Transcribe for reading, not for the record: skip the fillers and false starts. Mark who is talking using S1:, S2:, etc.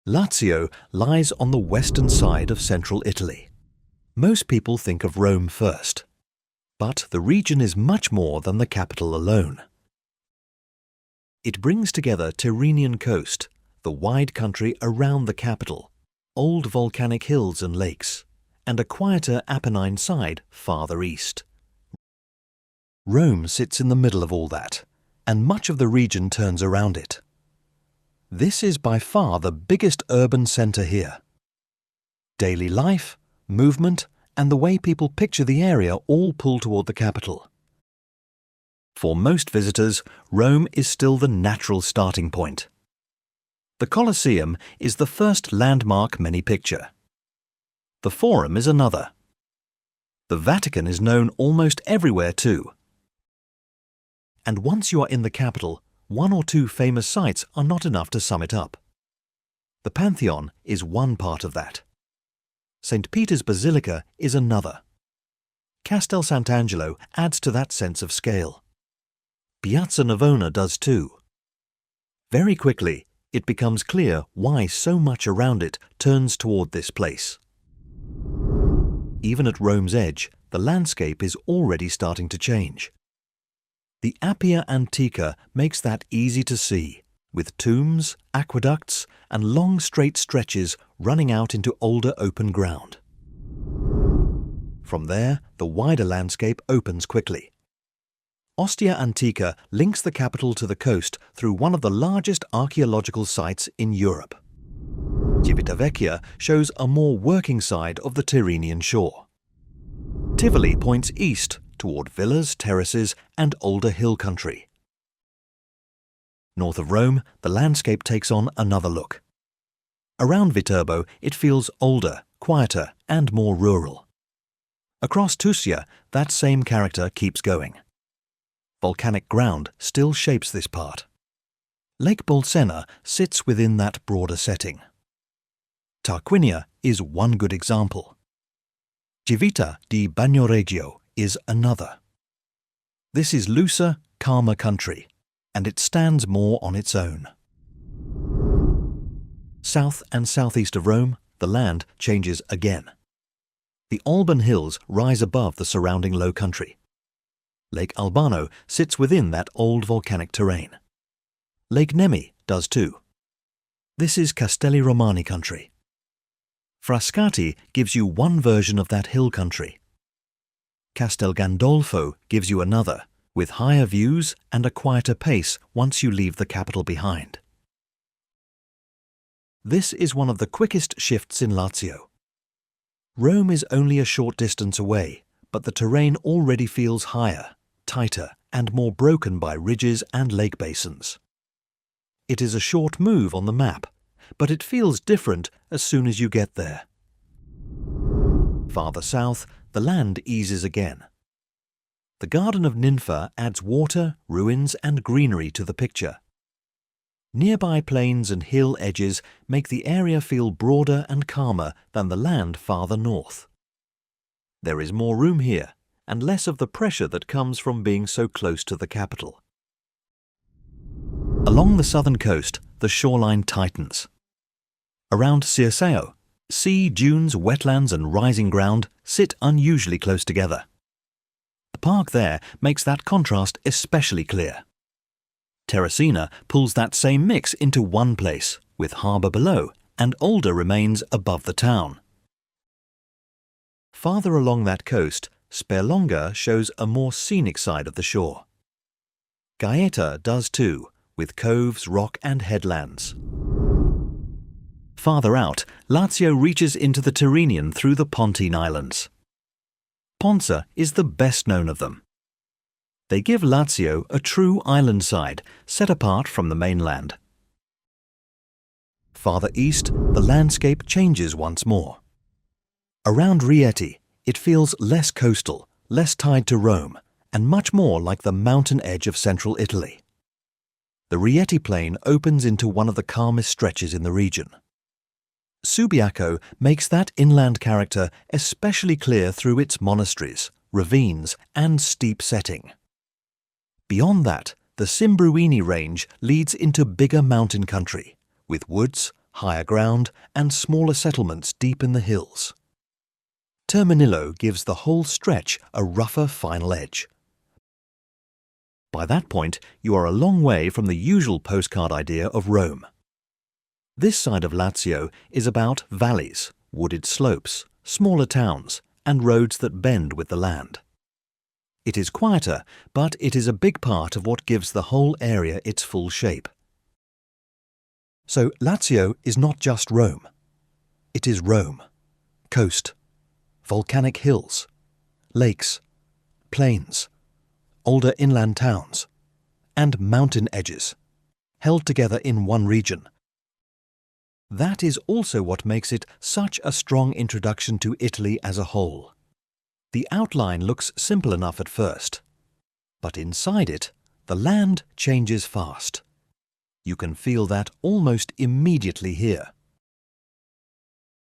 S1: Lazio lies on the western side of central Italy. Most people think of Rome first, but the region is much more than the capital alone. It brings together Tyrrhenian coast, the wide country around the capital, old volcanic hills and lakes, and a quieter Apennine side farther east. Rome sits in the middle of all that, and much of the region turns around it. This is by far the biggest urban centre here. Daily life, movement, and the way people picture the area all pull toward the capital. For most visitors, Rome is still the natural starting point. The Colosseum is the first landmark many picture. The Forum is another. The Vatican is known almost everywhere too. And once you are in the capital, one or two famous sites are not enough to sum it up. The Pantheon is one part of that. St. Peter's Basilica is another. Castel Sant'Angelo adds to that sense of scale. Piazza Navona does too. Very quickly, it becomes clear why so much around it turns toward this place. Even at Rome's edge, the landscape is already starting to change. The Appia Antica makes that easy to see, with tombs, aqueducts, and long straight stretches running out into older open ground. From there, the wider landscape opens quickly. Ostia Antica links the capital to the coast through one of the largest archaeological sites in Europe. Civitavecchia shows a more working side of the Tyrrhenian shore. Tivoli points east toward villas, terraces, and older hill country. North of Rome, the landscape takes on another look. Around Viterbo, it feels older, quieter, and more rural. Across Tuscia, that same character keeps going. Volcanic ground still shapes this part. Lake Bolsena sits within that broader setting. Tarquinia is one good example. Civita di Bagnoregio is another. This is looser, calmer country, and it stands more on its own. South and southeast of Rome, the land changes again. The Alban Hills rise above the surrounding low country. Lake Albano sits within that old volcanic terrain. Lake Nemi does too. This is Castelli Romani country. Frascati gives you one version of that hill country. Castel Gandolfo gives you another, with higher views and a quieter pace once you leave the capital behind. This is one of the quickest shifts in Lazio. Rome is only a short distance away, but the terrain already feels higher, tighter, and more broken by ridges and lake basins. It is a short move on the map, but it feels different as soon as you get there. Farther south, the land eases again. The Garden of Ninfa adds water, ruins, and greenery to the picture. Nearby plains and hill edges make the area feel broader and calmer than the land farther north. There is more room here, and less of the pressure that comes from being so close to the capital. Along the southern coast, the shoreline tightens. Around Circeo, sea, dunes, wetlands, and rising ground sit unusually close together. The park there makes that contrast especially clear. Terracina pulls that same mix into one place, with harbour below and older remains above the town. Farther along that coast, Sperlonga shows a more scenic side of the shore. Gaeta does too, with coves, rock, and headlands. Farther out, Lazio reaches into the Tyrrhenian through the Pontine Islands. Ponza is the best known of them. They give Lazio a true island side, set apart from the mainland. Farther east, the landscape changes once more. Around Rieti, it feels less coastal, less tied to Rome, and much more like the mountain edge of central Italy. The Rieti Plain opens into one of the calmest stretches in the region. Subiaco makes that inland character especially clear through its monasteries, ravines, and steep setting. Beyond that, the Simbruini range leads into bigger mountain country, with woods, higher ground and smaller settlements deep in the hills. Terminillo gives the whole stretch a rougher final edge. By that point, you are a long way from the usual postcard idea of Rome. This side of Lazio is about valleys, wooded slopes, smaller towns, and roads that bend with the land. It is quieter, but it is a big part of what gives the whole area its full shape. So Lazio is not just Rome. It is Rome, coast, volcanic hills, lakes, plains, older inland towns, and mountain edges, held together in one region. That is also what makes it such a strong introduction to Italy as a whole. The outline looks simple enough at first, but inside it, the land changes fast. You can feel that almost immediately here.